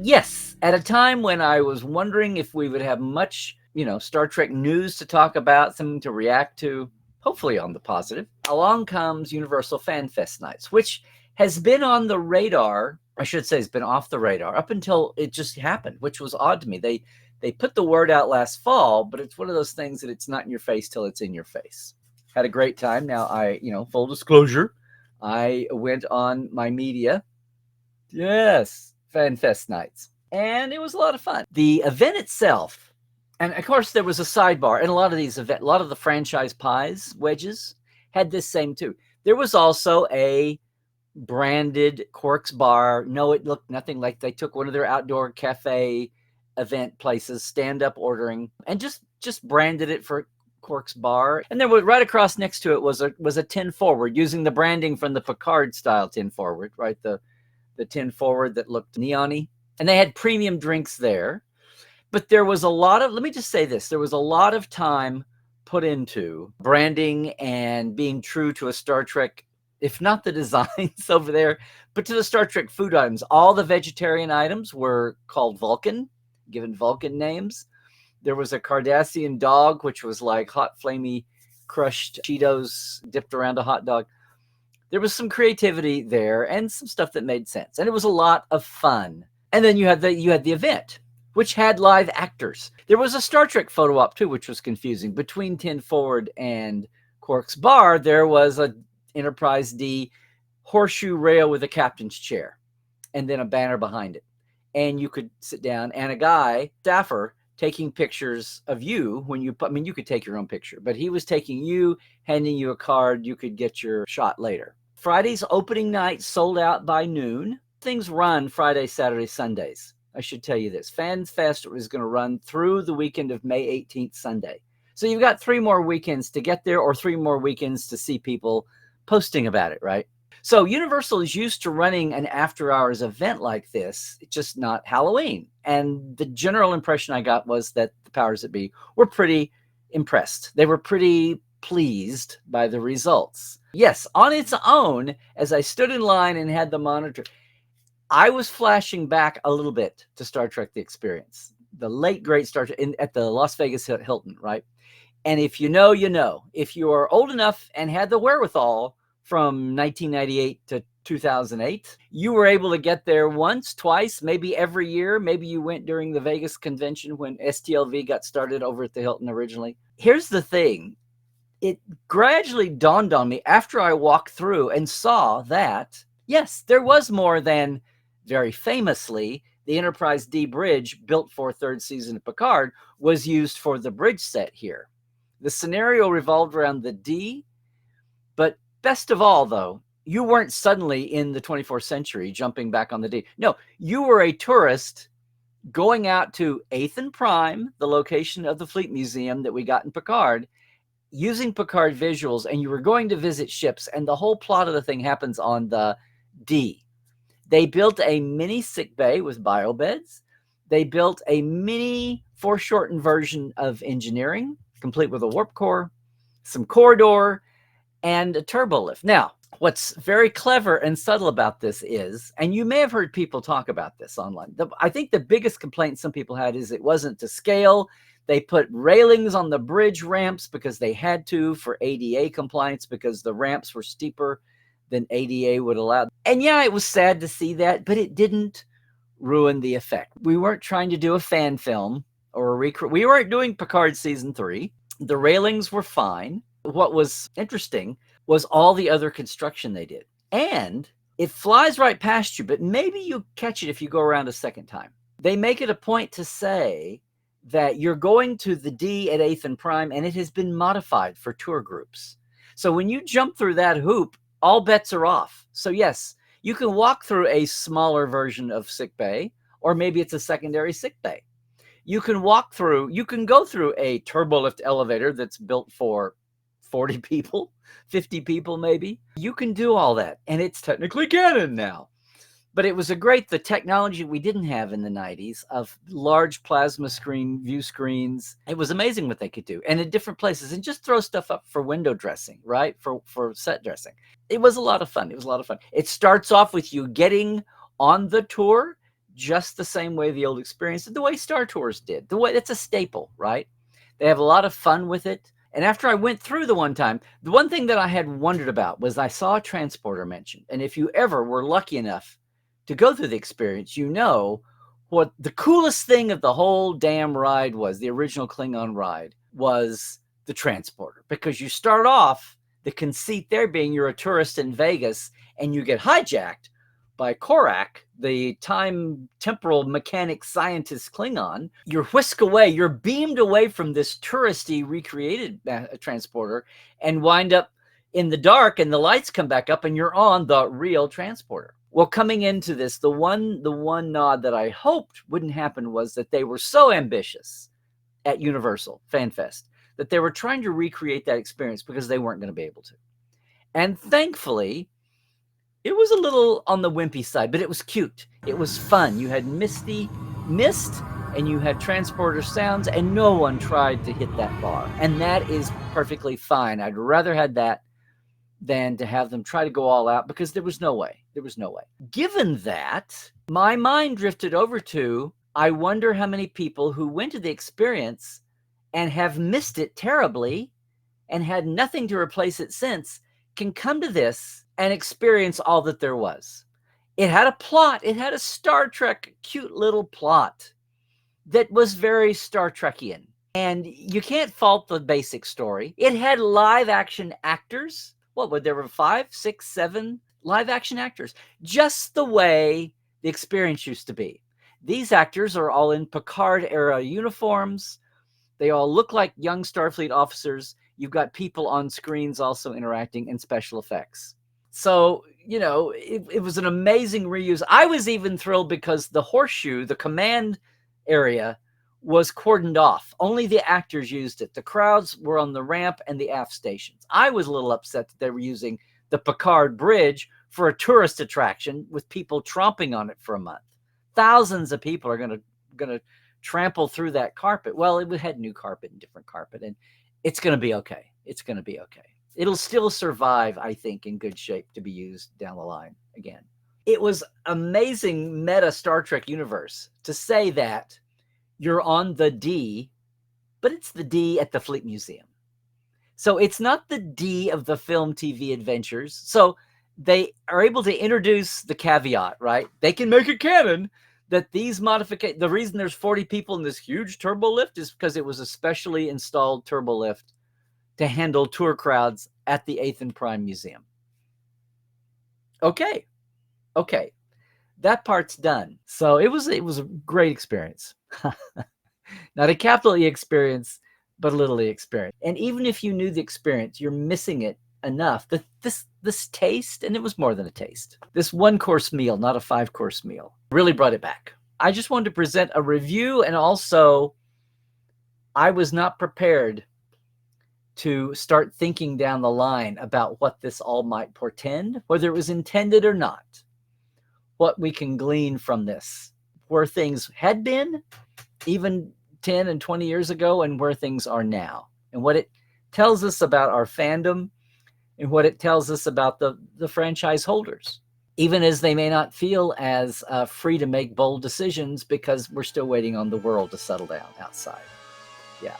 Yes, at a time when I was wondering if we would have much, Star Trek news to talk about, something to react to, hopefully on the positive, along comes Universal FanFest Nights, which has been on the radar. I should say it's been off the radar up until it just happened, which was odd to me. They put the word out last fall, but it's one of those things that it's not in your face till it's in your face. Had a great time. Now full disclosure, I went on my media. Yes, FanFest Nights. And it was a lot of fun. The event itself, and of course there was a sidebar, and a lot of the franchise pies wedges had this same too. There was also a branded Quark's bar. No, it looked nothing like they took one of their outdoor cafe event places, stand up ordering, and just branded it for Quark's bar. And then right across next to it was a 10 forward, using the branding from the Picard style 10 forward, right? The 10 forward that looked neon-y. And they had premium drinks there. But there was let me just say this, there was a lot of time put into branding and being true to a Star Trek, if not the designs over there, but to the Star Trek food items. All the vegetarian items were called Vulcan, given Vulcan names. There was a Cardassian dog, which was like hot, flamey, crushed Cheetos dipped around a hot dog. There was some creativity there and some stuff that made sense. And it was a lot of fun. And then you had the event, which had live actors. There was a Star Trek photo op too, which was confusing. Between 10 Forward and Quark's bar, there was a Enterprise D horseshoe rail with a captain's chair and then a banner behind it. And you could sit down, and a guy, staffer, taking pictures of you when you could take your own picture, but he was taking you, handing you a card. You could get your shot later. Friday's opening night sold out by noon. Things run Friday, Saturday, Sundays. I should tell you this. FanFest is going to run through the weekend of May 18th, Sunday. So you've got 3 more weekends to get there, or 3 more weekends to see people posting about it, right? So Universal is used to running an after-hours event like this, just not Halloween. And the general impression I got was that the powers that be were pretty impressed. They were pretty pleased by the results. Yes, on its own, as I stood in line and had the monitor, I was flashing back a little bit to Star Trek The Experience, the late, great Star Trek at the Las Vegas Hilton, right? And if you know, you know. If you are old enough and had the wherewithal from 1998 to 2008, you were able to get there once, twice, maybe every year. Maybe you went during the Vegas convention when STLV got started over at the Hilton originally. Here's the thing. It gradually dawned on me after I walked through and saw that, yes, there was more than, very famously, the Enterprise D bridge built for 3rd season of Picard was used for the bridge set here. The scenario revolved around the D, but best of all, though, you weren't suddenly in the 24th century jumping back on the D. No, you were a tourist going out to 8th and Prime, the location of the Fleet Museum that we got in Picard, using Picard visuals, and you were going to visit ships, and the whole plot of the thing happens on the D. They built a mini sick bay with biobeds. They built a mini foreshortened version of engineering, complete with a warp core, some corridor, and a turbo lift. Now, what's very clever and subtle about this is, and you may have heard people talk about this online, I think the biggest complaint some people had is it wasn't to scale. They put railings on the bridge ramps because they had to for ADA compliance, because the ramps were steeper than ADA would allow. And yeah, it was sad to see that, but it didn't ruin the effect. We weren't trying to do a fan film or a we weren't doing Picard season 3. The railings were fine. What was interesting was all the other construction they did. And it flies right past you, but maybe you catch it if you go around a second time. They make it a point to say that you're going to the D at 8th and Prime, and it has been modified for tour groups. So when you jump through that hoop, all bets are off. So yes, you can walk through a smaller version of sick bay, or maybe it's a secondary sick bay. You can go through a turbolift elevator that's built for 40 people, 50 people maybe. You can do all that, and it's technically canon now. But it was the technology we didn't have in the 90s of large plasma screen view screens. It was amazing what they could do, and in different places, and just throw stuff up for window dressing, right? For set dressing. It was a lot of fun. It starts off with you getting on the tour, just the same way the old experience did, the way Star Tours did. The way it's a staple, right? They have a lot of fun with it. And after I went through the one time, the one thing that I had wondered about was I saw a transporter mentioned. And if you ever were lucky enough to go through the experience, you know what the coolest thing of the whole damn ride was, the original Klingon ride, was the transporter. Because you start off, the conceit there being you're a tourist in Vegas and you get hijacked by Korak, the time temporal mechanic scientist Klingon. You're whisked away, you're beamed away from this touristy recreated transporter and wind up in the dark, and the lights come back up and you're on the real transporter. Well, coming into this, the one nod that I hoped wouldn't happen was that they were so ambitious at Universal FanFest that they were trying to recreate that experience because they weren't going to be able to. And thankfully, it was a little on the wimpy side, but it was cute. It was fun. You had mist, and you had transporter sounds, and no one tried to hit that bar. And that is perfectly fine. I'd rather had that than to have them try to go all out, because there was no way. There was no way. Given that, my mind drifted over to, I wonder how many people who went to the experience and have missed it terribly and had nothing to replace it since can come to this and experience all that there was. It had a plot. It had a Star Trek cute little plot that was very Star Trekian. And you can't fault the basic story. It had live action actors. What would there were 5, 6, 7 live action actors, just the way the experience used to be. These actors are all in Picard era uniforms. They all look like young Starfleet officers. You've got people on screens also interacting, and special effects. So, you know, it was an amazing reuse. I was even thrilled because the horseshoe, the command area, was cordoned off. Only the actors used it. The crowds were on the ramp and the aft stations. I was a little upset that they were using the Picard Bridge for a tourist attraction with people tromping on it for a month. Thousands of people are going to trample through that carpet. Well, it had new carpet and different carpet, and it's going to be okay. It's going to be okay. It'll still survive, I think, in good shape to be used down the line again. It was amazing meta Star Trek universe to say that you're on the D, but it's the D at the Fleet Museum. So it's not the D of the film TV adventures. So they are able to introduce the caveat, right? They can make it canon that these modifications, the reason there's 40 people in this huge turbo lift is because it was a specially installed turbo lift to handle tour crowds at the 8th and Prime Museum. Okay. That part's done. So it was a great experience. Not a capital E experience, but a little E experience. And even if you knew the experience, you're missing it enough that this taste, and it was more than a taste, this 1-course meal, not a 5-course meal, really brought it back. I just wanted to present a review, and also I was not prepared to start thinking down the line about what this all might portend, whether it was intended or not, what we can glean from this, where things had been even 10 and 20 years ago and where things are now, and what it tells us about our fandom and what it tells us about the franchise holders, even as they may not feel as free to make bold decisions because we're still waiting on the world to settle down outside. Yeah.